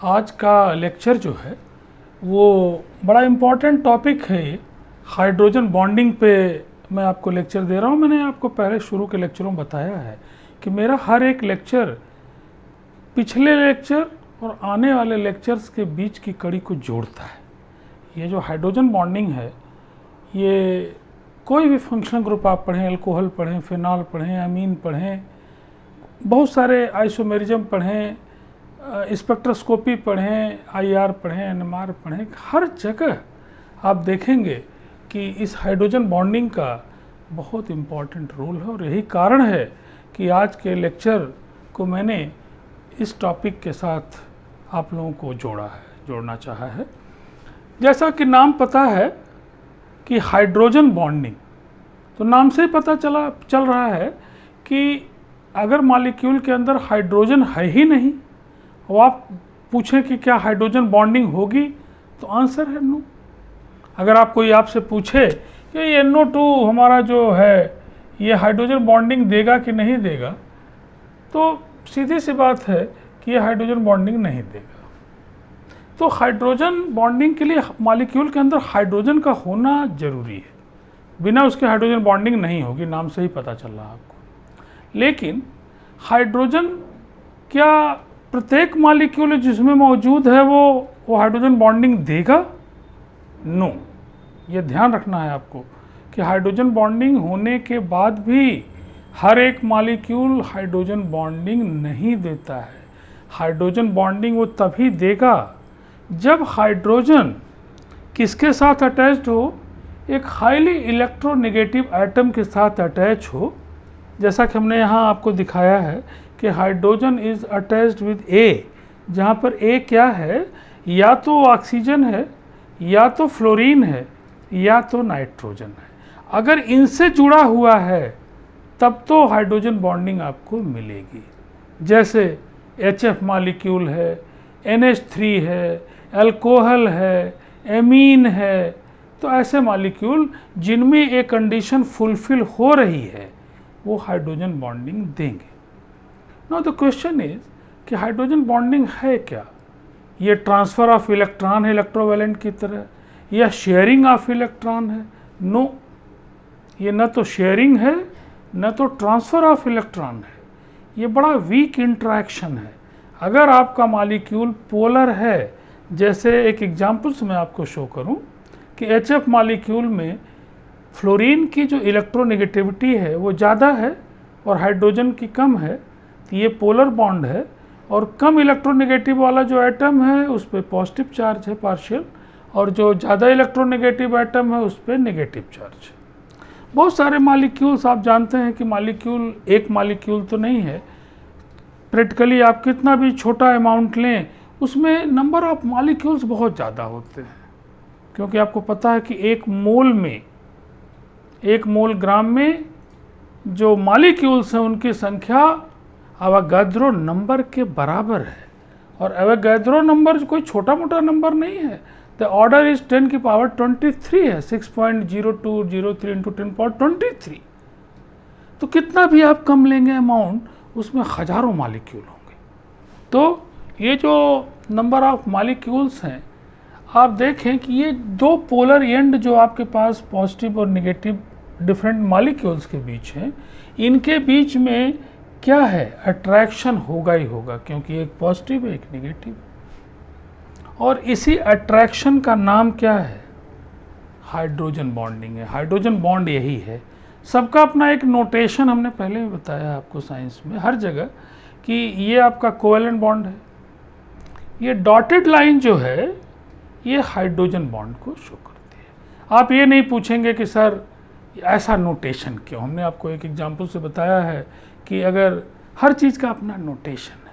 आज का लेक्चर जो है वो बड़ा इम्पॉर्टेंट टॉपिक है। ये हाइड्रोजन बॉन्डिंग पे मैं आपको लेक्चर दे रहा हूँ। मैंने आपको पहले शुरू के लेक्चरों में बताया है कि मेरा हर एक लेक्चर पिछले लेक्चर और आने वाले लेक्चर्स के बीच की कड़ी को जोड़ता है। ये जो हाइड्रोजन बॉन्डिंग है, ये कोई भी फंक्शनल ग्रुप आप पढ़ें, अल्कोहल पढ़ें, फिनॉल पढ़ें, अमीन पढ़ें, बहुत सारे आइसोमेरिज्म पढ़ें, स्पेक्ट्रोस्कोपी पढ़ें, आईआर पढ़ें, एनएमआर पढ़ें, हर जगह आप देखेंगे कि इस हाइड्रोजन बॉन्डिंग का बहुत इम्पॉर्टेंट रोल है। और यही कारण है कि आज के लेक्चर को मैंने इस टॉपिक के साथ आप लोगों को जोड़ना चाहा है। जैसा कि नाम पता है कि हाइड्रोजन बॉन्डिंग, तो नाम से ही पता चल रहा है कि अगर मॉलिक्यूल के अंदर हाइड्रोजन है ही नहीं और आप पूछें कि क्या हाइड्रोजन बॉन्डिंग होगी, तो आंसर है नो। अगर आप कोई आपसे पूछे कि ये NO2 हमारा जो है ये हाइड्रोजन बॉन्डिंग देगा कि नहीं देगा, तो सीधी सी बात है कि ये हाइड्रोजन बॉन्डिंग नहीं देगा। तो हाइड्रोजन बॉन्डिंग के लिए मॉलिक्यूल के अंदर हाइड्रोजन का होना जरूरी है, बिना उसके हाइड्रोजन बॉन्डिंग नहीं होगी, नाम से ही पता चल रहा है आपको। लेकिन हाइड्रोजन क्या प्रत्येक मॉलिक्यूल जिसमें मौजूद है वो हाइड्रोजन बॉन्डिंग देगा? नो। ये ध्यान रखना है आपको कि हाइड्रोजन बॉन्डिंग होने के बाद भी हर एक मॉलिक्यूल हाइड्रोजन बॉन्डिंग नहीं देता है। हाइड्रोजन बॉन्डिंग वो तभी देगा जब हाइड्रोजन किसके साथ अटैच्ड हो? एक हाईली इलेक्ट्रोनेगेटिव एटम के साथ अटैच हो। जैसा कि हमने यहाँ आपको दिखाया है कि हाइड्रोजन इज अटैच्ड विद ए, जहाँ पर ए क्या है? या तो ऑक्सीजन है, या तो फ्लोरीन है, या तो नाइट्रोजन है। अगर इनसे जुड़ा हुआ है तब तो हाइड्रोजन बॉन्डिंग आपको मिलेगी। जैसे HF मॉलिक्यूल है, NH3 है, अल्कोहल है, एमीन है, तो ऐसे मॉलिक्यूल जिनमें एक कंडीशन फुलफिल हो रही है वो हाइड्रोजन बॉन्डिंग देंगे। नाउ द क्वेश्चन इज कि हाइड्रोजन बॉन्डिंग है क्या? ये ट्रांसफ़र ऑफ इलेक्ट्रॉन है इलेक्ट्रोवैलेंट की तरह, या शेयरिंग ऑफ इलेक्ट्रॉन है? नो, ये न तो शेयरिंग है न तो ट्रांसफ़र ऑफ इलेक्ट्रॉन है। ये बड़ा वीक इंटरेक्शन है। अगर आपका मॉलिक्यूल पोलर है, जैसे एक एग्जांपल से मैं आपको शो करूं कि HF मॉलिक्यूल में फ्लोरीन की जो इलेक्ट्रोनेगेटिविटी है वो ज़्यादा है और हाइड्रोजन की कम है, तो ये पोलर बॉन्ड है। और कम इलेक्ट्रोनेगेटिव वाला जो एटम है उस पर पॉजिटिव चार्ज है पार्शियल, और जो ज़्यादा इलेक्ट्रोनेगेटिव एटम है उस पर नेगेटिव चार्ज है। बहुत सारे मॉलिक्यूल्स आप जानते हैं कि मॉलिक्यूल एक मॉलिक्यूल तो नहीं है। प्रैक्टिकली आप कितना भी छोटा अमाउंट लें उसमें नंबर ऑफ मॉलिक्यूल्स बहुत ज़्यादा होते हैं, क्योंकि आपको पता है कि एक मोल ग्राम में जो मॉलिक्यूल्स हैं उनकी संख्या अवोगाद्रो नंबर के बराबर है। और अवोगाद्रो नंबर कोई छोटा मोटा नंबर नहीं है। द ऑर्डर इज 10 की पावर 23 है, 6.0203 × 10⁻23। तो कितना भी आप कम लेंगे अमाउंट, उसमें हजारों मॉलिक्यूल होंगे। तो ये जो नंबर ऑफ मॉलिक्यूल्स हैं, आप देखें कि ये दो पोलर एंड जो आपके पास पॉजिटिव और नेगेटिव डिफरेंट मॉलिक्यूल्स के बीच हैं, इनके बीच में क्या है? अट्रैक्शन होगा ही होगा, क्योंकि एक पॉजिटिव है एक नेगेटिव। और इसी अट्रैक्शन का नाम क्या है? हाइड्रोजन बॉन्डिंग है। हाइड्रोजन बॉन्ड यही है। सबका अपना एक नोटेशन हमने पहले भी बताया आपको साइंस में हर जगह कि ये आपका कोवेलेंट बॉन्ड है। ये डॉटेड लाइन जो है ये हाइड्रोजन बॉन्ड को शो करती है। आप ये नहीं पूछेंगे कि सर ऐसा नोटेशन क्यों। हमने आपको एक एग्जांपल से बताया है कि अगर हर चीज़ का अपना नोटेशन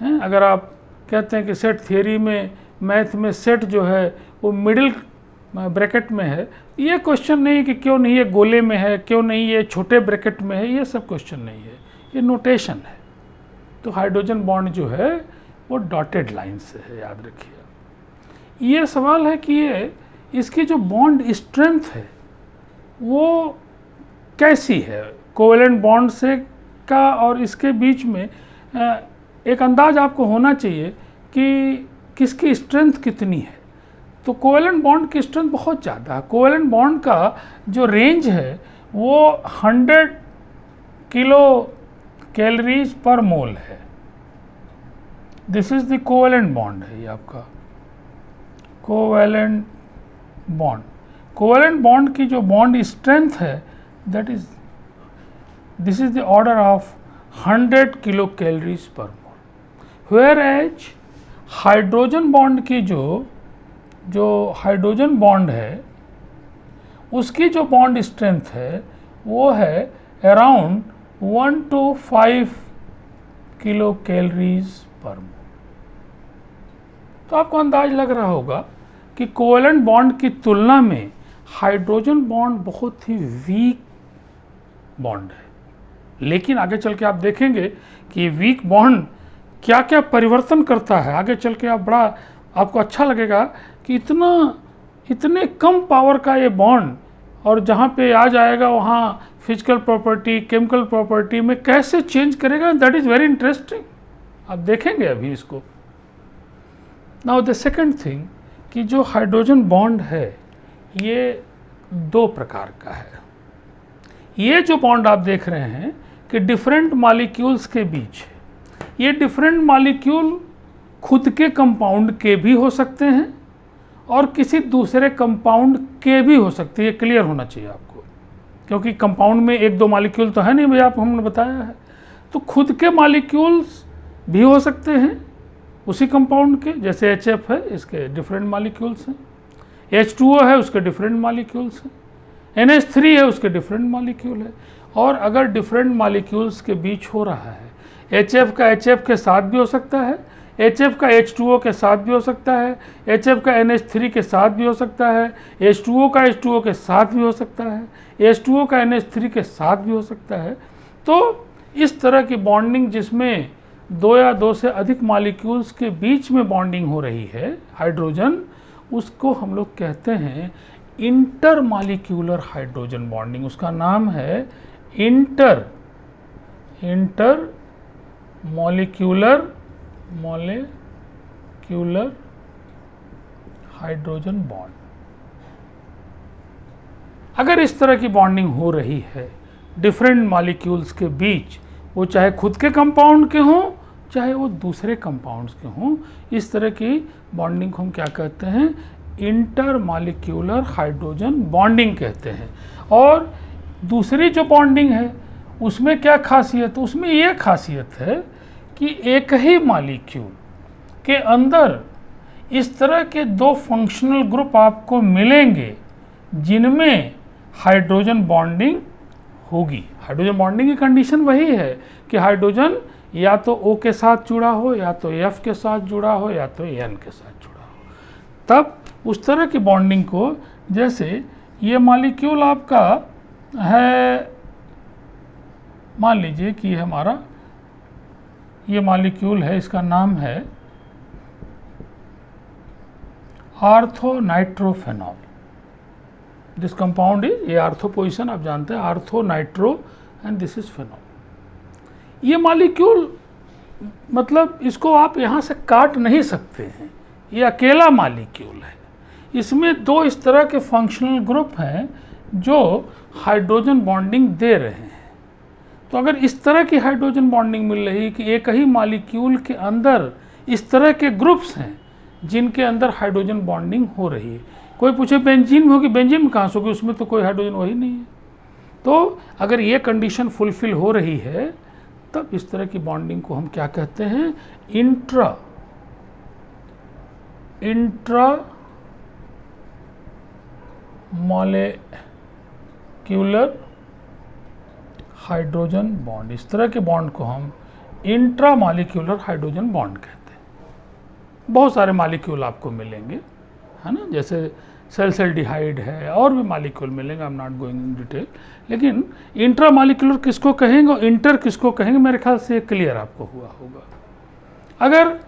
है। अगर आप कहते हैं कि सेट थियरी में, मैथ में सेट जो है वो मिडिल ब्रैकेट में है, ये क्वेश्चन नहीं कि क्यों नहीं ये गोले में है, क्यों नहीं ये छोटे ब्रैकेट में है, ये सब क्वेश्चन नहीं है, ये नोटेशन है। तो हाइड्रोजन बॉन्ड जो है वो डॉटेड लाइन से है, याद रखिए। ये सवाल है कि ये इसकी जो बॉन्ड स्ट्रेंथ है वो कैसी है कोवेलेंट बॉन्ड से का, और इसके बीच में एक अंदाज आपको होना चाहिए कि किसकी स्ट्रेंथ कितनी है। तो कोवेलेंट बॉन्ड की स्ट्रेंथ बहुत ज़्यादा है। कोवेलेंट बॉन्ड का जो रेंज है वो 100 किलो कैलोरीज पर मोल है। This is the covalent bond है ये आपका कोवेलेंट बॉन्ड। कोवेलेंट बॉन्ड की जो बॉन्ड स्ट्रेंथ है that is this is the order of 100 kilo calories per mole. Whereas hydrogen bond की जो हाइड्रोजन बॉन्ड है उसकी जो बॉन्ड स्ट्रेंथ है वो है around 1 to 5 kilo calories per मोल। तो आपको अंदाज लग रहा होगा कि कोवेलेंट बॉन्ड की तुलना में हाइड्रोजन बॉन्ड बहुत ही वीक बॉन्ड है। लेकिन आगे चल के आप देखेंगे कि वीक बॉन्ड क्या क्या परिवर्तन करता है। आगे चल के आपको अच्छा लगेगा कि इतने कम पावर का ये बॉन्ड और जहाँ पे आ जाएगा वहाँ फिजिकल प्रॉपर्टी केमिकल प्रॉपर्टी में कैसे चेंज करेगा। दैट इज़ वेरी इंटरेस्टिंग, आप देखेंगे अभी इसको। नाउ द सेकंड थिंग कि जो हाइड्रोजन बॉन्ड है ये 2 प्रकार का है। ये जो बॉन्ड आप देख रहे हैं कि डिफरेंट मॉलिक्यूल्स के बीच है। ये डिफरेंट मॉलिक्यूल खुद के कंपाउंड के भी हो सकते हैं और किसी दूसरे कंपाउंड के भी हो सकते हैं। ये क्लियर होना चाहिए आपको, क्योंकि कंपाउंड में 1-2 मॉलिक्यूल तो है नहीं भैया, आप हमने बताया है। तो खुद के मॉलिक्यूल्स भी हो सकते हैं उसी कंपाउंड के, जैसे HF है इसके डिफरेंट मॉलिक्यूल्स हैं, H2O है उसके डिफरेंट मॉलिक्यूल्स हैं, NH3 है उसके डिफरेंट मॉलिक्यूल है। और अगर डिफरेंट मॉलिक्यूल्स के बीच हो रहा है, HF का HF के साथ भी हो सकता है, HF का H2O के साथ भी हो सकता है, HF का NH3 के साथ भी हो सकता है, H2O का H2O के साथ भी हो सकता है, H2O का NH3 के साथ भी हो सकता है। तो इस तरह की बॉन्डिंग जिसमें 2 या 2 से अधिक मॉलिक्यूल्स के बीच में बॉन्डिंग हो रही है हाइड्रोजन, उसको हम लोग कहते हैं इंटर मॉलिक्यूलर हाइड्रोजन बॉन्डिंग। उसका नाम है इंटर मॉलिक्यूलर हाइड्रोजन बॉन्ड। अगर इस तरह की बॉन्डिंग हो रही है डिफरेंट मॉलिक्यूल्स के बीच, वो चाहे खुद के कंपाउंड के हों चाहे वो दूसरे कंपाउंड्स के हों, इस तरह की बॉन्डिंग को हम क्या कहते हैं, इंटर मॉलिक्यूलर हाइड्रोजन बॉन्डिंग कहते हैं। और दूसरी जो बॉन्डिंग है उसमें क्या खासियत, उसमें यह खासियत है कि एक ही मॉलिक्यूल के अंदर इस तरह के 2 फंक्शनल ग्रुप आपको मिलेंगे जिनमें हाइड्रोजन बॉन्डिंग होगी। हाइड्रोजन बॉन्डिंग की कंडीशन वही है कि हाइड्रोजन या तो O के साथ जुड़ा हो, या तो F के साथ जुड़ा हो, या तो N के साथ जुड़ा हो। तब उस तरह की बॉन्डिंग को, जैसे ये मॉलिक्यूल आपका है, मान लीजिए कि हमारा ये मॉलिक्यूल है, इसका नाम है आर्थोनाइट्रोफेनॉल। दिस कंपाउंड इज, ये आर्थो पोजीशन आप जानते हैं, आर्थोनाइट्रो एंड दिस इज फेनॉल। ये मॉलिक्यूल मतलब इसको आप यहाँ से काट नहीं सकते हैं, ये अकेला मॉलिक्यूल है। इसमें 2 इस तरह के फंक्शनल ग्रुप हैं जो हाइड्रोजन बॉन्डिंग दे रहे हैं। तो अगर इस तरह की हाइड्रोजन बॉन्डिंग मिल रही है कि एक ही मॉलिक्यूल के अंदर इस तरह के ग्रुप्स हैं जिनके अंदर हाइड्रोजन बॉन्डिंग हो रही है, कोई पूछे बेंजीन में होगी, बेंजीन में कहाँ से होगी, उसमें तो कोई हाइड्रोजन वही नहीं है। तो अगर ये कंडीशन फुलफिल हो रही है तब इस तरह की बॉन्डिंग को हम क्या कहते हैं, इंट्रा मॉलिक्यूलर हाइड्रोजन बॉन्ड। इस तरह के बॉन्ड को हम इंट्रा मॉलिक्यूलर हाइड्रोजन बॉन्ड कहते हैं। बहुत सारे मॉलिक्यूल आपको मिलेंगे, है ना, जैसे सेल्डिहाइड है और भी मॉलिक्यूल मिलेंगे, I am not going in detail. लेकिन इंट्रा मॉलिक्यूलर किसको कहेंगे और इंटर किसको कहेंगे, मेरे ख्याल से क्लियर आपको हुआ होगा। अगर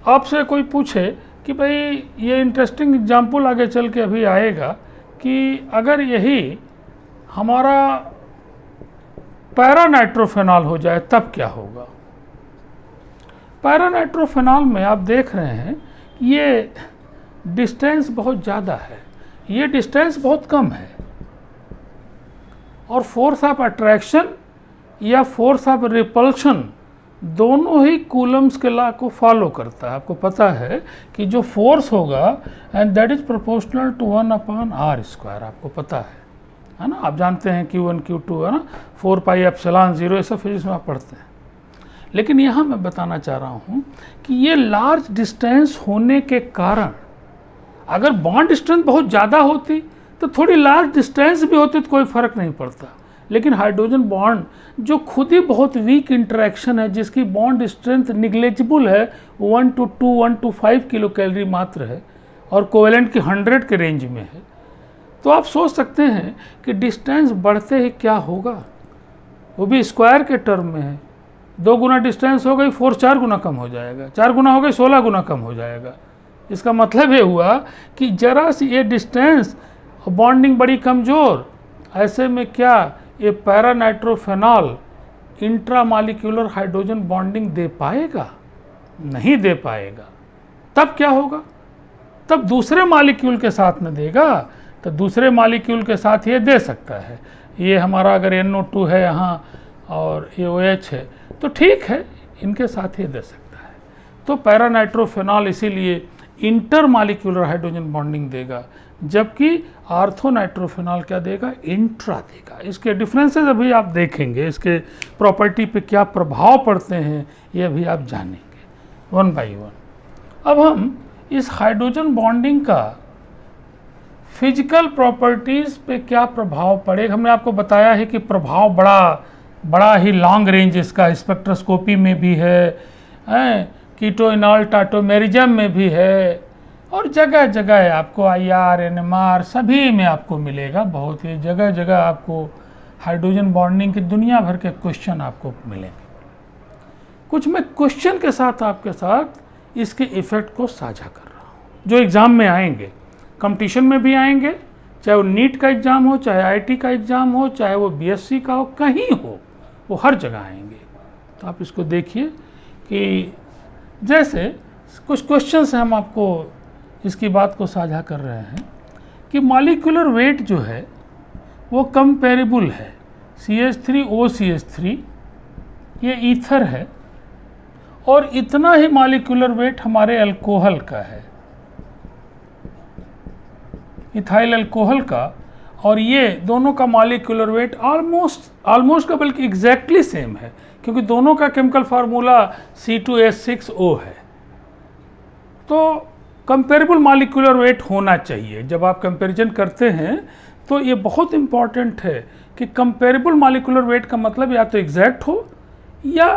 आपसे कोई पूछे कि भाई ये इंटरेस्टिंग एग्जाम्पल आगे चल के अभी आएगा कि अगर यही हमारा पैरानाइट्रोफेनॉल हो जाए तब क्या होगा। पैरानाइट्रोफेनॉल में आप देख रहे हैं ये डिस्टेंस बहुत ज़्यादा है, ये डिस्टेंस बहुत कम है, और फोर्स ऑफ अट्रैक्शन या फोर्स ऑफ रिपल्शन दोनों ही कूलम्स के लॉ को फॉलो करता है। आपको पता है कि जो फोर्स होगा and that is proportional to 1/r², आपको पता है ना, आप जानते हैं Q1 Q2 है ना, 4πε0, ये सब फिजिक्स में आप पढ़ते हैं। लेकिन यहाँ मैं बताना चाह रहा हूँ कि ये लार्ज डिस्टेंस होने के कारण अगर बॉन्ड स्ट्रेंथ बहुत ज़्यादा होती तो थोड़ी लार्ज डिस्टेंस भी होती तो कोई फ़र्क नहीं पड़ता, लेकिन हाइड्रोजन बॉन्ड जो खुद ही बहुत वीक इंटरेक्शन है, जिसकी बॉन्ड स्ट्रेंथ निग्लेजिबल है, 1 to 2 1 to 5 किलो कैलोरी मात्र है और कोवेलेंट की 100 के रेंज में है, तो आप सोच सकते हैं कि डिस्टेंस बढ़ते ही क्या होगा, वो भी स्क्वायर के टर्म में है। 2 गुना डिस्टेंस हो गई, फोर्स 4 गुना कम हो जाएगा, 4 गुना हो गई 16 गुना कम हो जाएगा। इसका मतलब ये हुआ कि जरा सी ये डिस्टेंस, बॉन्डिंग बड़ी कमज़ोर, ऐसे में क्या ये पैरानाइट्रोफेनॉल इंट्रामॉलिक्यूलर हाइड्रोजन बॉन्डिंग दे पाएगा? नहीं दे पाएगा। तब क्या होगा? तब दूसरे मॉलिक्यूल के साथ में देगा, तो दूसरे मॉलिक्यूल के साथ ये दे सकता है। ये हमारा अगर NO2 है यहाँ और ये OH है तो ठीक है, इनके साथ ये दे सकता है। तो पैरानाइट्रोफेनॉल इसीलिए इंटरमॉलिक्यूलर हाइड्रोजन बॉन्डिंग देगा, जबकि आर्थोनाइट्रोफेनॉल क्या देगा? इंट्रा देगा। इसके डिफरेंसेस अभी आप देखेंगे, इसके प्रॉपर्टी पे क्या प्रभाव पड़ते हैं ये अभी आप जानेंगे वन बाय वन। अब हम इस हाइड्रोजन बॉन्डिंग का फिजिकल प्रॉपर्टीज़ पे क्या प्रभाव पड़ेगा, हमने आपको बताया है कि प्रभाव बड़ा ही लॉन्ग रेंज इसका स्पेक्ट्रोस्कोपी में भी है, कीटोइनॉल टाटोमेरिज्म में भी है, और जगह जगह है आपको IR NMR सभी में आपको मिलेगा। बहुत ही जगह जगह आपको हाइड्रोजन बॉन्डिंग की दुनिया भर के क्वेश्चन आपको मिलेंगे। कुछ मैं क्वेश्चन के साथ आपके साथ इसके इफ़ेक्ट को साझा कर रहा हूँ जो एग्ज़ाम में आएंगे, कंपटीशन में भी आएंगे, चाहे वो नीट का एग्ज़ाम हो, चाहे IIT का एग्ज़ाम हो, चाहे वो BSc का हो, कहीं हो, वो हर जगह आएंगे। तो आप इसको देखिए कि जैसे कुछ क्वेश्चंस हम आपको इसकी बात को साझा कर रहे हैं कि मॉलिक्यूलर वेट जो है वो कंपेरेबल है, CH3OCH3 ये ईथर है, और इतना ही मॉलिक्यूलर वेट हमारे अल्कोहल का है, इथाइल अल्कोहल का, और ये दोनों का मॉलिक्यूलर वेट ऑलमोस्ट का बल्कि एग्जैक्टली सेम है, क्योंकि दोनों का केमिकल फार्मूला C2H6O है। तो कंपेरेबल मॉलिक्यूलर वेट होना चाहिए। जब आप कंपैरिजन करते हैं तो ये बहुत इम्पॉर्टेंट है कि कंपेरेबल मॉलिक्यूलर वेट का मतलब या तो एग्जैक्ट हो या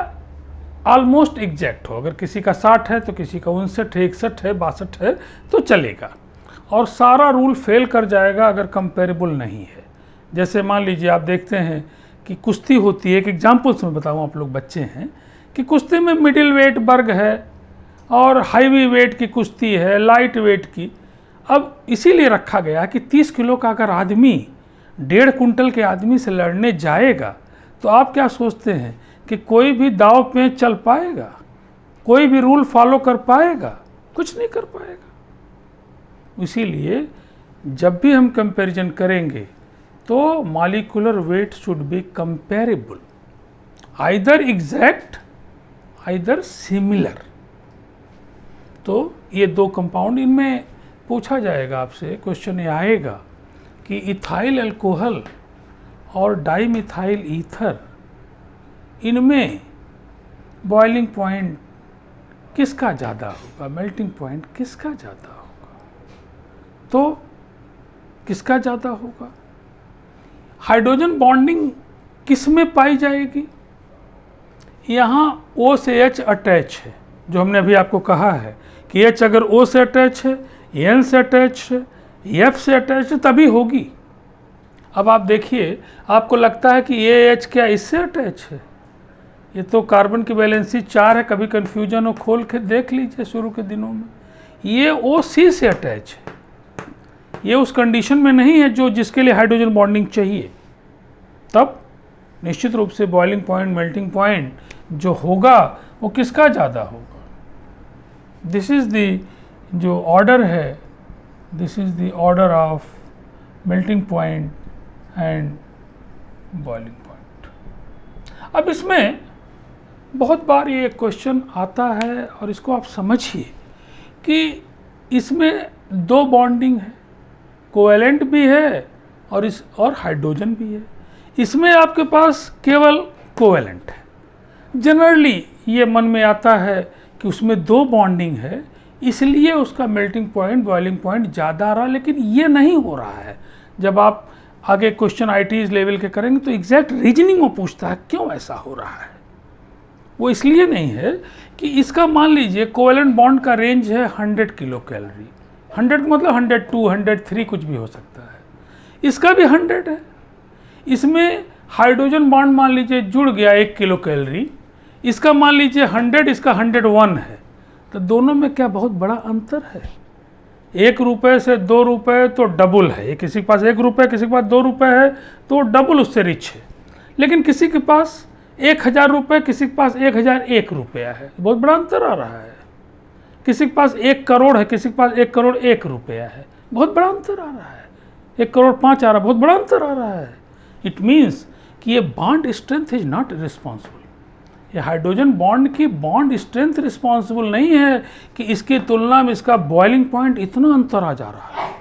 ऑलमोस्ट एग्जैक्ट हो। अगर किसी का 60 है तो किसी का 59 है, 61 है, 62 है तो चलेगा, और सारा रूल फेल कर जाएगा अगर कंपेरेबल नहीं है। जैसे मान लीजिए आप देखते हैं कि कुश्ती होती है, एक एग्जाम्पल्स में बताऊँ, आप लोग बच्चे हैं, कि कुश्ती में मिडिल वेट वर्ग है और हाईवी वेट की कुश्ती है, लाइट वेट की। अब इसीलिए रखा गया कि 30 किलो का अगर आदमी 1.5 कुंटल के आदमी से लड़ने जाएगा तो आप क्या सोचते हैं कि कोई भी दाव पे चल पाएगा? कोई भी रूल फॉलो कर पाएगा? कुछ नहीं कर पाएगा। इसीलिए जब भी हम कंपैरिजन करेंगे तो molecular weight should be comparable, either exact either similar. तो ये दो कंपाउंड, इनमें पूछा जाएगा आपसे, क्वेश्चन ये आएगा कि इथाइल अल्कोहल और डाइमिथाइल ईथर, इनमें बॉइलिंग पॉइंट किसका ज़्यादा होगा, मेल्टिंग पॉइंट किसका ज़्यादा होगा? तो किसका ज़्यादा होगा? हाइड्रोजन बॉन्डिंग किस में पाई जाएगी? यहाँ O से H अटैच है, जो हमने अभी आपको कहा है कि H अगर O से अटैच है, N से अटैच है, F से अटैच है, तभी होगी। अब आप देखिए, आपको लगता है कि ये H क्या इससे अटैच है? ये तो कार्बन की वैलेंसी 4 है, कभी कन्फ्यूजन हो खोल के देख लीजिए शुरू के दिनों में। ये OC से अटैच है, ये उस कंडीशन में नहीं है जो जिसके लिए हाइड्रोजन बॉन्डिंग चाहिए। तब निश्चित रूप से बॉइलिंग पॉइंट, मेल्टिंग पॉइंट जो होगा वो किसका ज़्यादा होगा? दिस इज़ द जो ऑर्डर है, this is the order of melting point and boiling point. अब इसमें बहुत बार ये क्वेश्चन आता है और इसको आप समझिए कि इसमें दो बॉन्डिंग है, कोवेलेंट भी है और हाइड्रोजन भी है। इसमें आपके पास केवल कोवेलेंट है। जनरली ये मन में आता है कि उसमें दो बॉन्डिंग है, इसलिए उसका मेल्टिंग पॉइंट बॉइलिंग पॉइंट ज़्यादा आ रहा है, लेकिन ये नहीं हो रहा है। जब आप आगे क्वेश्चन आईटीज लेवल के करेंगे तो एग्जैक्ट रीजनिंग वो पूछता है क्यों ऐसा हो रहा है। वो इसलिए नहीं है कि इसका मान लीजिए कोवेलेंट बॉन्ड का रेंज है 100 किलो कैलोरी, 100 मतलब 102, 103 कुछ भी हो सकता है। इसका भी 100 है। इसमें हाइड्रोजन बॉन्ड मान लीजिए जुड़ गया 1 किलो कैलोरी, इसका मान लीजिए 100, इसका 101 है, तो दोनों में क्या बहुत बड़ा अंतर है? 1 रुपये से 2 रुपये तो डबल है। किसी के पास 1 रुपये, किसी के पास 2 रुपये है तो डबल उससे रिच है। लेकिन किसी के पास 1000 रुपये, किसी के पास 1001 रुपया है, बहुत बड़ा अंतर आ रहा है। किसी के पास 1 करोड़ है, किसी के पास 1 करोड़ 1 रुपया है, बहुत बड़ा अंतर आ रहा है। 1 करोड़ 5 आ रहा है, बहुत बड़ा अंतर आ रहा है। इट मीन्स कि ये bond strength is not responsible. ये हाइड्रोजन बॉन्ड की बॉन्ड स्ट्रेंथ रिस्पॉन्सिबल नहीं है कि इसकी तुलना में इसका बॉइलिंग पॉइंट इतना अंतर आ जा रहा है।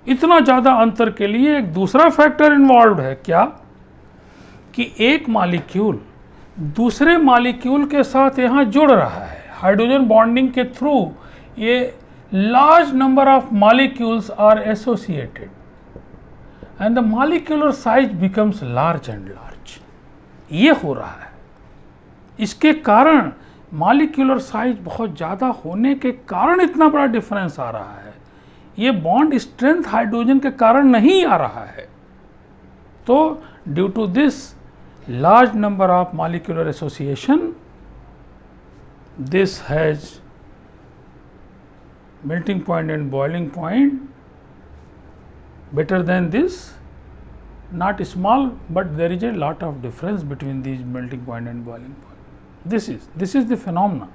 इतना ज़्यादा अंतर के लिए एक दूसरा फैक्टर इन्वॉल्व है, क्या कि एक मॉलिक्यूल दूसरे मॉलिक्यूल के साथ यहाँ जुड़ रहा है। हाइड्रोजन बॉन्डिंग के थ्रू ये large number of molecules are associated and the molecular size becomes large and large. ये हो रहा है। इसके कारण मॉलिक्यूलर साइज बहुत ज़्यादा होने के कारण इतना बड़ा डिफरेंस आ रहा है। ये बॉन्ड स्ट्रेंथ हाइड्रोजन के कारण नहीं आ रहा है। तो due to this large number of molecular association, this has melting point and boiling point better than this, not small, but there is a lot of difference between these melting point and boiling point. This is the phenomena.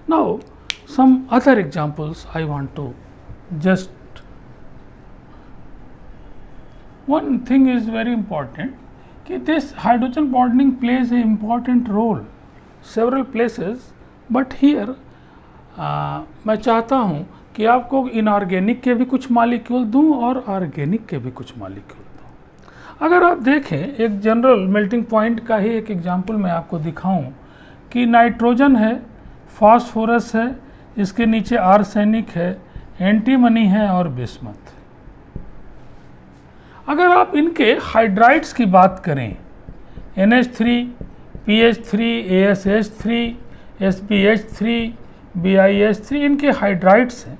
Now some other examples I want to just, one thing is very important कि this hydrogen bonding plays an important role several places, but here मैं चाहता हूँ कि आपको inorganic के भी कुछ molecule दूँ और ऑर्गेनिक के भी कुछ मॉलिक्यूल दूँ। अगर आप देखें एक जनरल मेल्टिंग पॉइंट का ही एक एग्जांपल मैं आपको दिखाऊं कि नाइट्रोजन है, फास्फोरस है, इसके नीचे आर्सेनिक है, एंटीमनी है और बिस्मथ। अगर आप इनके हाइड्राइड्स की बात करें, NH3, PH3, ASH3, SPH3, BiH3, इनके हाइड्राइड्स हैं।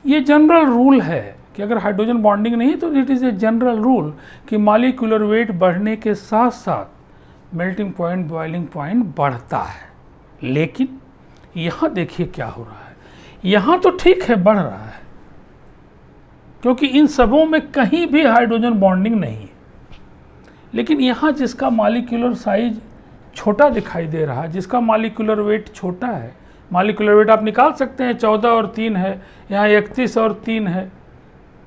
ये जनरल रूल है कि अगर हाइड्रोजन बॉन्डिंग नहीं तो it is a general rule कि मॉलिक्यूलर वेट बढ़ने के साथ साथ मेल्टिंग पॉइंट बॉइलिंग पॉइंट बढ़ता है। लेकिन यहाँ देखिए क्या हो रहा है। यहाँ तो ठीक है, बढ़ रहा है, क्योंकि इन सबों में कहीं भी हाइड्रोजन बॉन्डिंग नहीं है। लेकिन यहाँ जिसका मॉलिक्यूलर साइज छोटा दिखाई दे रहा है, जिसका मॉलिक्यूलर वेट छोटा है, मॉलिक्यूलर वेट आप निकाल सकते हैं 14 और 3 है, यहाँ 31 और 3 है,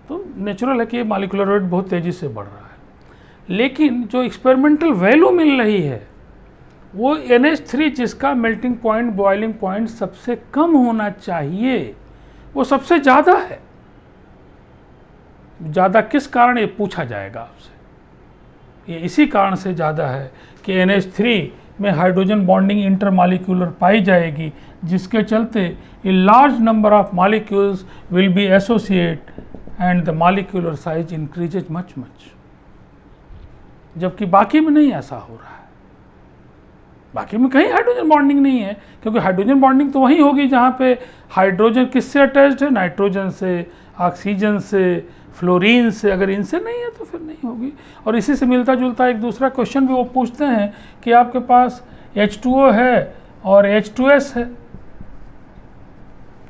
तो नेचुरल है कि ये मॉलिक्यूलर वेट बहुत तेज़ी से बढ़ रहा है। लेकिन जो एक्सपेरिमेंटल वैल्यू मिल रही है वो NH3 जिसका मेल्टिंग पॉइंट बॉइलिंग पॉइंट सबसे कम होना चाहिए वो सबसे ज़्यादा है। ज़्यादा किस कारण ये पूछा जाएगा आपसे। ये इसी कारण से ज़्यादा है कि NH3 में हाइड्रोजन बॉन्डिंग इंटरमॉलिक्यूलर पाई जाएगी, जिसके चलते a large number of molecules will be associate and the molecular size increases much, जबकि बाकी में नहीं ऐसा हो रहा है। बाकी में कहीं हाइड्रोजन बॉन्डिंग नहीं है, क्योंकि हाइड्रोजन बॉन्डिंग तो वहीं होगी जहाँ पे हाइड्रोजन किससे अटैच्ड है, नाइट्रोजन से, ऑक्सीजन से, फ्लोरीन से। अगर इनसे नहीं है तो फिर नहीं होगी। और इसी से मिलता जुलता एक दूसरा क्वेश्चन भी वो पूछते हैं कि आपके पास H2O है और H2S है,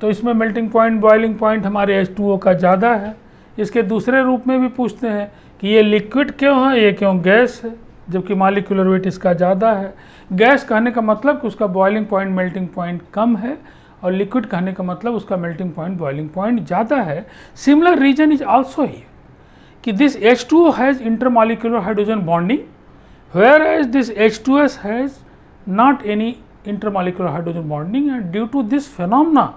तो इसमें मेल्टिंग पॉइंट बॉइलिंग पॉइंट हमारे H2O का ज़्यादा है। इसके दूसरे रूप में भी पूछते हैं कि ये लिक्विड क्यों है, ये क्यों गैस है। जबकि मॉलिक्यूलर वेट इसका ज़्यादा है। गैस कहने का मतलब कि उसका बॉइलिंग पॉइंट मेल्टिंग पॉइंट कम है, और लिक्विड कहने का मतलब उसका मेल्टिंग पॉइंट बॉइलिंग पॉइंट ज़्यादा है। Similar reason is also here कि this H2O has intermolecular hydrogen bonding, whereas this H2S has not any intermolecular hydrogen bonding, and due to this phenomena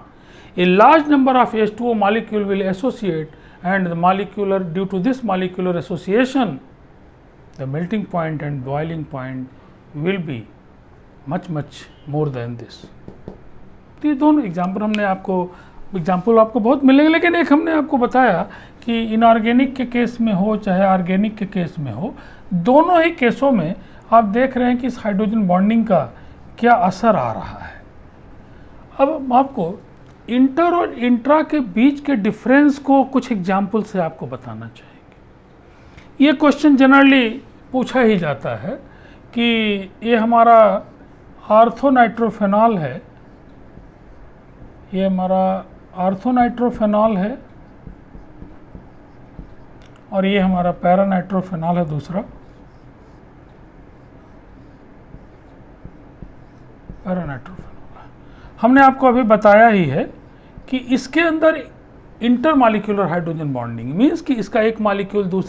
a large number of H2O molecule will associate, and the molecular, due to this molecular association, the melting point and boiling point will be much more than this. तो ये दोनों example आपको बहुत मिलेंगे, लेकिन एक हमने आपको बताया कि इनऑर्गेनिक के केस में हो चाहे ऑर्गेनिक के केस में हो, दोनों ही केसों में आप देख रहे हैं कि इस हाइड्रोजन बॉन्डिंग का क्या असर आ रहा है। अब हम आपको इंटर और इंट्रा के बीच के डिफरेंस को कुछ एग्जाम्पल से आपको बताना चाहेंगे। ये क्वेश्चन जनरली पूछा ही जाता है कि ये हमारा आर्थोनाइट्रोफेनॉल है, ये हमारा आर्थोनाइट्रोफेनॉल है और ये हमारा पैरानाइट्रोफेनॉल है दूसरा, पैरानाइट्रोफेनॉल है। हमने आपको अभी बताया ही है कि इसके अंदर इंटरमॉलिक्यूलर हाइड्रोजन बॉन्डिंग मीन्स कि इसका एक मॉलिक्यूल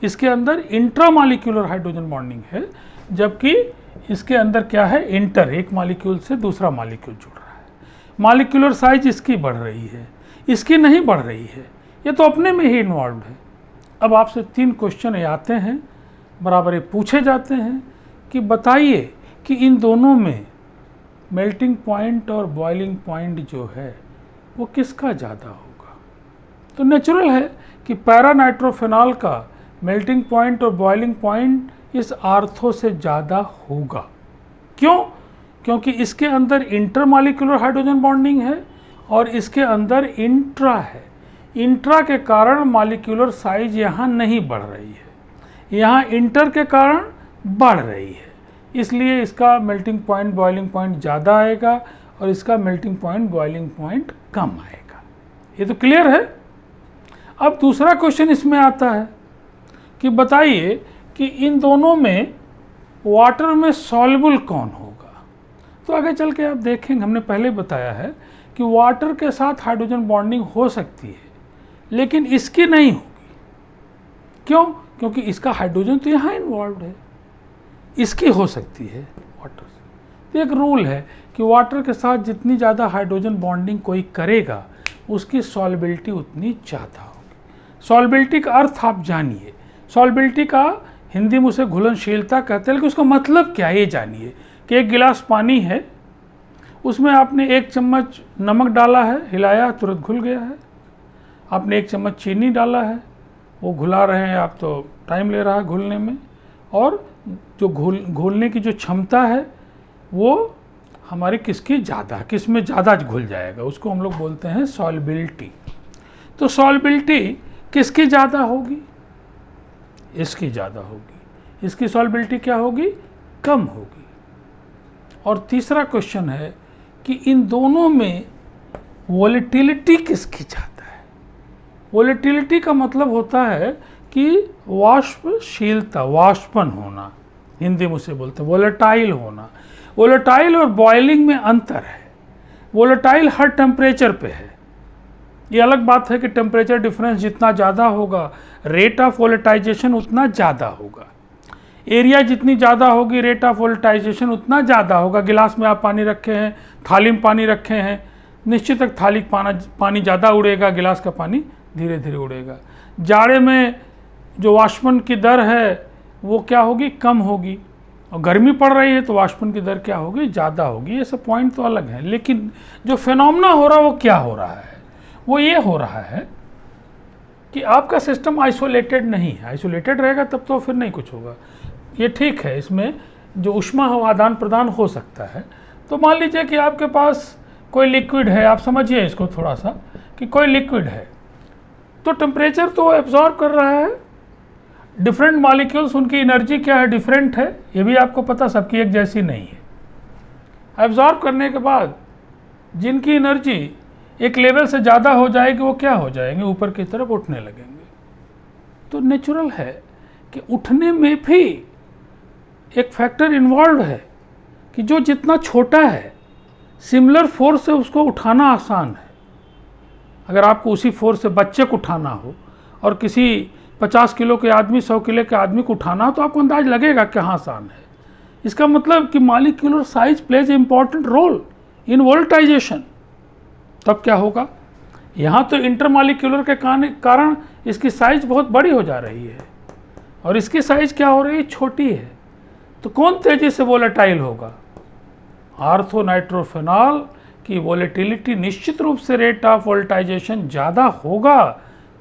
इसके अंदर इंट्रामॉलिक्यूलर हाइड्रोजन बॉन्डिंग है, जबकि इसके अंदर क्या है, एक मॉलिक्यूल से दूसरा मॉलिक्यूल जुड़ रहा है। मॉलिक्यूलर साइज इसकी बढ़ रही है, इसकी नहीं बढ़ रही है, ये तो अपने में ही इन्वॉल्व है। अब आपसे 3 क्वेश्चन आते हैं, बराबर ये पूछे जाते हैं कि बताइए कि इन दोनों में मेल्टिंग पॉइंट और बॉइलिंग पॉइंट जो है वो किसका ज़्यादा होगा। तो नेचुरल है कि पैरानाइट्रोफेनॉल का मेल्टिंग पॉइंट और बॉइलिंग पॉइंट इस आर्थो से ज़्यादा होगा। क्यों? क्योंकि इसके अंदर इंटरमॉलिक्यूलर हाइड्रोजन बॉन्डिंग है और इसके अंदर इंट्रा है। इंट्रा के कारण मॉलिक्यूलर साइज यहाँ नहीं बढ़ रही है, यहाँ इंटर के कारण बढ़ रही है, इसलिए इसका मेल्टिंग पॉइंट बॉइलिंग पॉइंट ज़्यादा आएगा और इसका मेल्टिंग पॉइंट बॉइलिंग पॉइंट कम आएगा। ये तो क्लियर है। अब दूसरा क्वेश्चन इसमें आता है कि बताइए कि इन दोनों में वाटर में सॉल्युबल कौन होगा। तो आगे चल के आप देखेंगे, हमने पहले बताया है कि वाटर के साथ हाइड्रोजन बॉन्डिंग हो सकती है, लेकिन इसकी नहीं होगी। क्यों? क्योंकि इसका हाइड्रोजन तो यहाँ इन्वॉल्व है, इसकी हो सकती है वाटर से। तो एक रूल है कि वाटर के साथ जितनी ज़्यादा हाइड्रोजन बॉन्डिंग कोई करेगा उसकी सॉल्युबिलिटी उतनी ज़्यादा होगी। सॉल्युबिलिटी का अर्थ आप जानिए, सॉल्युबिलिटी का हिंदी में उसे घुलनशीलता कहते हैं, लेकिन उसका मतलब क्या है ये जानिए कि एक गिलास पानी है, उसमें आपने 1 चम्मच नमक डाला है, हिलाया, तुरंत घुल गया है। आपने 1 चम्मच चीनी डाला है, वो घुला रहे हैं आप, तो टाइम ले रहा है घुलने में, और जो घुलने की जो क्षमता है वो हमारी किसकी ज़्यादा, किस में ज़्यादा घुल जाएगा, उसको हम लोग बोलते हैं सॉल्युबिलिटी। तो सॉल्युबिलिटी किसकी ज़्यादा होगी? इसकी ज़्यादा होगी। इसकी सॉल्युबिलिटी क्या होगी? कम होगी। और तीसरा क्वेश्चन है कि इन दोनों में वोलेटिलिटी किसकी ज़्यादा है। वोलेटिलिटी का मतलब होता है कि वाष्पशीलता, वाष्पन होना, हिंदी में उसे बोलते हैं वोलेटाइल होना। वोलेटाइल और बॉइलिंग में अंतर है। वोलेटाइल हर टेम्परेचर पे है। ये अलग बात है कि टेम्परेचर डिफरेंस जितना ज़्यादा होगा रेट ऑफ वोलेटाइजेशन उतना ज़्यादा होगा, एरिया जितनी ज़्यादा होगी रेट ऑफ वोलेटाइजेशन उतना ज़्यादा होगा। गिलास में आप पानी रखे हैं, थाली में पानी रखे हैं, निश्चित तक थाली पानी ज़्यादा उड़ेगा, गिलास का पानी धीरे धीरे उड़ेगा। जाड़े में जो वाष्पन की दर है वो क्या होगी? कम होगी। और गर्मी पड़ रही है तो वाष्पन की दर क्या होगी? ज़्यादा होगी। ये सब पॉइंट तो अलग है, लेकिन जो फिनोमेना हो रहा है वो क्या हो रहा है? वो ये हो रहा है कि आपका सिस्टम आइसोलेटेड नहीं है। आइसोलेटेड रहेगा तब तो फिर नहीं कुछ होगा। ये ठीक है, इसमें जो ऊष्मा आदान प्रदान हो सकता है। तो मान लीजिए कि आपके पास कोई लिक्विड है, आप समझिए इसको थोड़ा सा कि कोई लिक्विड है, तो टेम्परेचर तो एब्जॉर्ब कर रहा है। डिफरेंट मॉलिक्यूल्स, उनकी एनर्जी क्या है? डिफरेंट है। ये भी आपको पता, सबकी एक जैसी नहीं है। एब्जॉर्ब करने के बाद जिनकी एनर्जी एक लेवल से ज़्यादा हो जाएगी वो क्या हो जाएंगे? ऊपर की तरफ उठने लगेंगे। तो नेचुरल है कि उठने में भी एक फैक्टर इन्वॉल्व है कि जो जितना छोटा है सिमिलर फोर्स से उसको उठाना आसान है। अगर आपको उसी फोर्स से बच्चे को उठाना हो और किसी 50 किलो के आदमी 100 किलो के आदमी को उठाना हो तो आपको अंदाज लगेगा कि हाँ आसान है। इसका मतलब कि molecular size plays a important role in volatilization. तब क्या होगा, यहाँ तो इंटरमॉलिक्यूलर के कारण इसकी साइज बहुत बड़ी हो जा रही है और इसकी साइज क्या हो रही है, छोटी है। तो कौन तेजी से वोलेटाइल होगा? ऑर्थोनाइट्रोफेनॉल की वोलेटिलिटी निश्चित रूप से रेट ऑफ वोल्टाइजेशन ज़्यादा होगा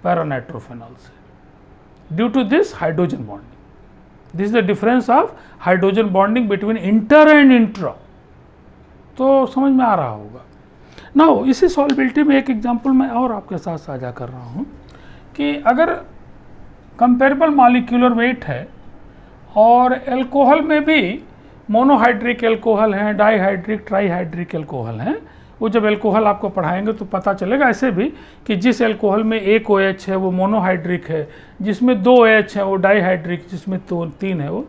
पैरानाइट्रोफेनॉल से, due to this hydrogen bonding. This is the difference of hydrogen bonding between inter and intra. तो समझ में आ रहा होगा। नाउ इसी सॉल्युबिलिटी में एक एग्जांपल मैं और आपके साथ साझा कर रहा हूँ कि अगर कंपेरेबल मॉलिक्यूलर वेट है और एल्कोहल में भी मोनोहाइड्रिक एल्कोहल हैं, डाईहाइड्रिक ट्राईहाइड्रिक एल्कोहल हैं। वो जब एल्कोहल आपको पढ़ाएंगे तो पता चलेगा ऐसे भी कि जिस एल्कोहल में एक OH है वो मोनोहाइड्रिक है, जिसमें 2 OH है वो डाईहाइड्रिक, जिसमें 3 है वो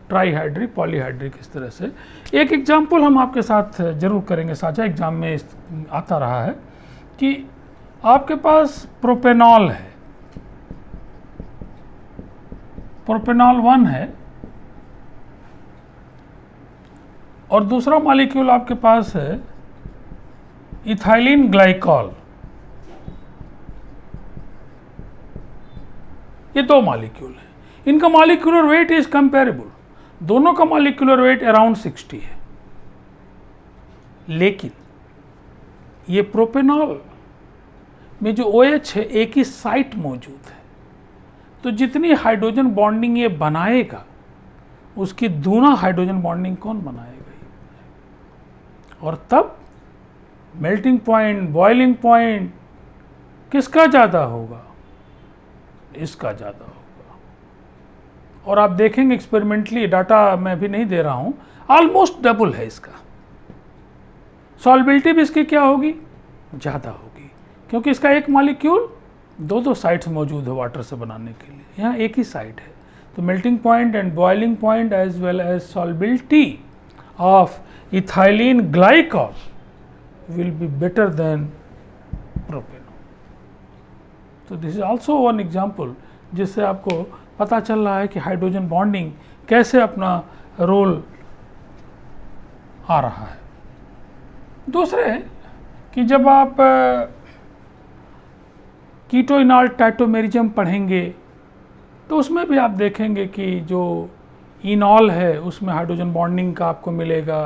ट्राईहाइड्रिक पॉलीहाइड्रिक। इस तरह से एक एग्जाम्पल हम आपके साथ जरूर करेंगे साझा, एग्जाम में आता रहा है कि आपके पास प्रोपेनॉल है, प्रोपेनॉल 1 है और दूसरा मॉलिक्यूल आपके पास है इथाइलिन ग्लाइकॉल। ये 2 मॉलिक्यूल हैं, इनका मॉलिक्यूलर वेट इज कंपेरेबल, दोनों का मॉलिक्यूलर वेट अराउंड 60 है। लेकिन ये प्रोपेनॉल में जो OH है एक ही साइट मौजूद है, तो जितनी हाइड्रोजन बॉन्डिंग ये बनाएगा उसकी दूना हाइड्रोजन बॉन्डिंग कौन बनाएगा? और तब मेल्टिंग पॉइंट, बॉइलिंग पॉइंट किसका ज़्यादा होगा? इसका ज़्यादा होगा। और आप देखेंगे एक्सपेरिमेंटली, डाटा मैं भी नहीं दे रहा हूँ, ऑलमोस्ट डबल है इसका। सॉल्युबिलिटी भी इसकी क्या होगी? ज़्यादा होगी, क्योंकि इसका एक मॉलिक्यूल 2 साइट्स मौजूद है वाटर से बनाने के लिए, यहाँ एक ही साइट है। तो melting point and boiling point as well as solubility of ethylene glycol will be better than propanol. तो this is also one example जिससे आपको पता चल रहा है कि हाइड्रोजन बॉन्डिंग कैसे अपना रोल आ रहा है। दूसरे कि जब आप कीटोइनॉल टाइटोमेरिज्म पढ़ेंगे तो उसमें भी आप देखेंगे कि जो इनॉल है उसमें हाइड्रोजन बॉन्डिंग का आपको मिलेगा।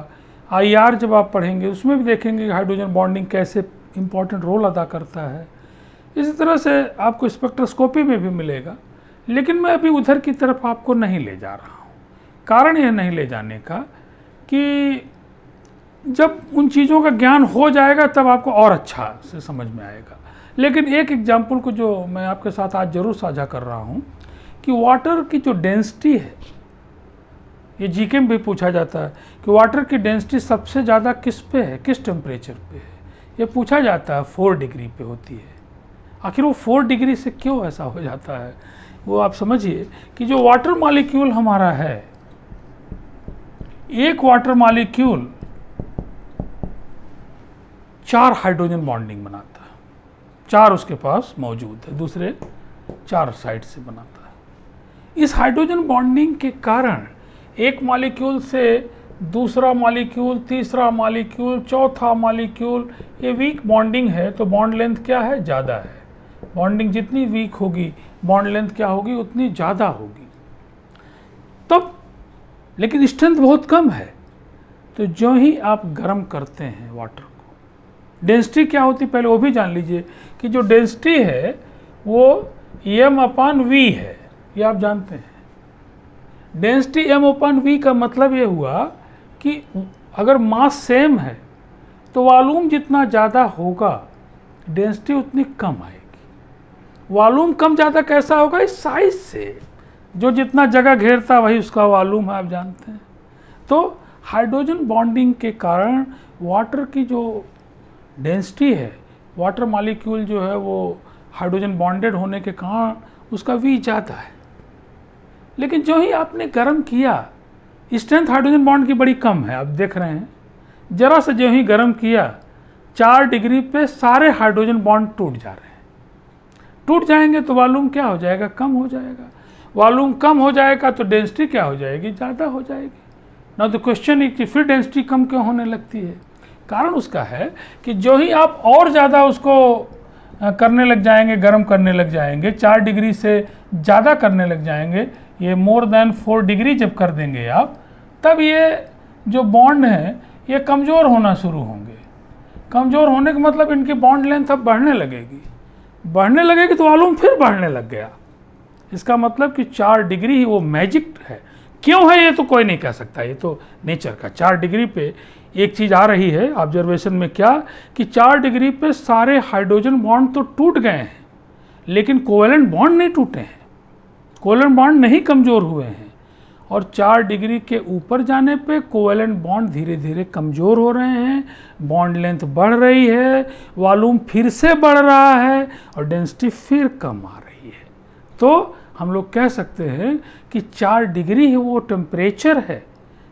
IR जब आप पढ़ेंगे उसमें भी देखेंगे कि हाइड्रोजन बॉन्डिंग कैसे इंपॉर्टेंट रोल अदा करता है। इसी तरह से आपको स्पेक्ट्रोस्कोपी में भी मिलेगा, लेकिन मैं अभी उधर की तरफ आपको नहीं ले जा रहा हूँ। कारण यह नहीं ले जाने का कि जब उन चीज़ों का ज्ञान हो जाएगा तब आपको और अच्छा से समझ में आएगा। लेकिन एक एग्जाम्पल को जो मैं आपके साथ आज ज़रूर साझा कर रहा हूँ कि वाटर की जो डेंसिटी है, ये जीके में भी पूछा जाता है कि वाटर की डेंसिटी सबसे ज़्यादा किस पे है, किस टेम्परेचर पे है। ये पूछा जाता है 4 डिग्री पे होती है। आखिर वो 4 डिग्री से क्यों ऐसा हो जाता है, वो आप समझिए कि जो वाटर मॉलिक्यूल हमारा है, एक वाटर मॉलिक्यूल 4 हाइड्रोजन बॉन्डिंग बनाता है, 4 उसके पास मौजूद है, दूसरे 4 साइड से बनाता है। इस हाइड्रोजन बॉन्डिंग के कारण एक मॉलिक्यूल से दूसरा मॉलिक्यूल, तीसरा मॉलिक्यूल, चौथा मॉलिक्यूल, ये वीक बॉन्डिंग है तो बॉन्ड लेंथ क्या है, ज़्यादा है। बॉन्डिंग जितनी वीक होगी बॉन्ड लेंथ क्या होगी, उतनी ज़्यादा होगी। तब लेकिन स्ट्रेंथ बहुत कम है, तो जो ही आप गर्म करते हैं वाटर को, डेंसिटी क्या होती है पहले वो भी जान लीजिए कि जो डेंसिटी है वो m/v है, ये आप जानते हैं। डेंसिटी m/v का मतलब ये हुआ कि अगर मास सेम है तो वॉल्यूम जितना ज़्यादा होगा डेंसिटी उतनी कम आएगी। वॉल्यूम कम ज़्यादा कैसा होगा, इस साइज से, जो जितना जगह घेरता वही उसका वॉल्यूम है, आप जानते हैं। तो हाइड्रोजन बॉन्डिंग के कारण वाटर की जो डेंसिटी है, वाटर मॉलिक्यूल जो है वो हाइड्रोजन बॉन्डेड होने के कारण उसका v ज़्यादा है। लेकिन जो ही आपने गर्म किया स्ट्रेंथ हाइड्रोजन बॉन्ड की बड़ी कम है, आप देख रहे हैं। जरा सा जो ही गर्म किया 4 डिग्री पे सारे हाइड्रोजन बॉन्ड टूट जा रहे हैं। टूट जाएंगे तो वॉल्यूम क्या हो जाएगा, कम हो जाएगा। वॉल्यूम कम हो जाएगा तो डेंसिटी क्या हो जाएगी, ज़्यादा हो जाएगी। ना तो क्वेश्चन है कि फिर डेंसिटी कम क्यों होने लगती है। कारण उसका है कि जो ही आप और ज़्यादा उसको करने लग जाएंगे, गर्म करने लग जाएंगे, 4 डिग्री से ज़्यादा करने लग जाएंगे, ये मोर देन 4 डिग्री जब कर देंगे आप, तब ये जो बॉन्ड हैं ये कमज़ोर होना शुरू होंगे। कमज़ोर होने का मतलब इनकी बॉन्ड लेंथ अब बढ़ने लगेगी। बढ़ने लगेगी तो वॉल्यूम फिर बढ़ने लग गया। इसका मतलब कि 4 डिग्री ही वो मैजिक है। क्यों है ये तो कोई नहीं कह सकता, ये तो नेचर का। 4 डिग्री पे एक चीज़ आ रही है ऑब्जर्वेशन में, क्या कि 4 डिग्री पे सारे हाइड्रोजन बॉन्ड तो टूट गए हैं लेकिन कोवेलेंट बॉन्ड नहीं टूटे हैं, कोवेलेंट बॉन्ड नहीं कमज़ोर हुए हैं। और 4 डिग्री के ऊपर जाने पे कोवेलेंट बॉन्ड धीरे धीरे कमज़ोर हो रहे हैं, बॉन्ड लेंथ बढ़ रही है, वॉल्यूम फिर से बढ़ रहा है और डेंसिटी फिर कम आ रही है। तो हम लोग कह सकते हैं कि 4 डिग्री ही वो टेम्परेचर है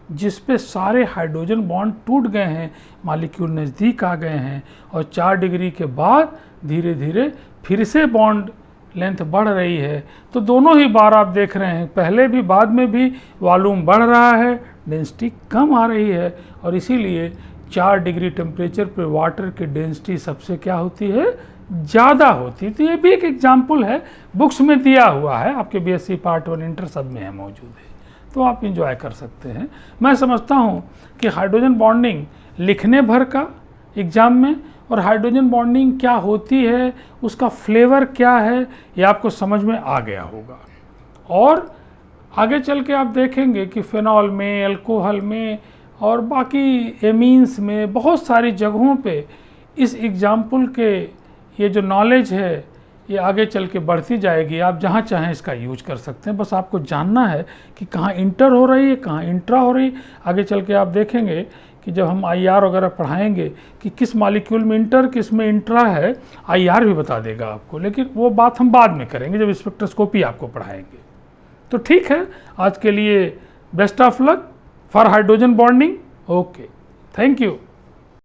जिस पे सारे हाइड्रोजन बॉन्ड टूट गए हैं, मॉलिक्यूल नज़दीक आ गए हैं। और 4 डिग्री के बाद धीरे धीरे फिर से बॉन्ड लेंथ बढ़ रही है। तो दोनों ही बार आप देख रहे हैं, पहले भी बाद में भी वॉल्यूम बढ़ रहा है, डेंसिटी कम आ रही है। और इसीलिए 4 डिग्री टेम्परेचर पे वाटर की डेंसिटी सबसे क्या होती है, ज़्यादा होती। तो ये भी एक एग्जाम्पल है, बुक्स में दिया हुआ है, आपके बीएससी पार्ट 1 इंटर सब में है, मौजूद है, तो आप इंजॉय कर सकते हैं। मैं समझता हूँ कि हाइड्रोजन बॉन्डिंग लिखने भर का एग्ज़ाम में, और हाइड्रोजन बॉन्डिंग क्या होती है, उसका फ्लेवर क्या है, ये आपको समझ में आ गया होगा। और आगे चल के आप देखेंगे कि फिनॉल में, अल्कोहल में और बाकी एमीन्स में बहुत सारी जगहों पे इस एग्जाम्पल के ये जो नॉलेज है ये आगे चल के बढ़ती जाएगी। आप जहाँ चाहें इसका यूज कर सकते हैं, बस आपको जानना है कि कहाँ इंटर हो रही है, कहाँ इंट्रा हो रही है। आगे चल के आप देखेंगे कि जब हम आईआर वगैरह पढ़ाएंगे कि किस मॉलिक्यूल में इंटर किस में इंट्रा है, आईआर भी बता देगा आपको, लेकिन वो बात हम बाद में करेंगे जब स्पेक्ट्रोस्कोपी आपको पढ़ाएंगे। तो ठीक है, आज के लिए best of luck for hydrogen bonding. Okay, thank you.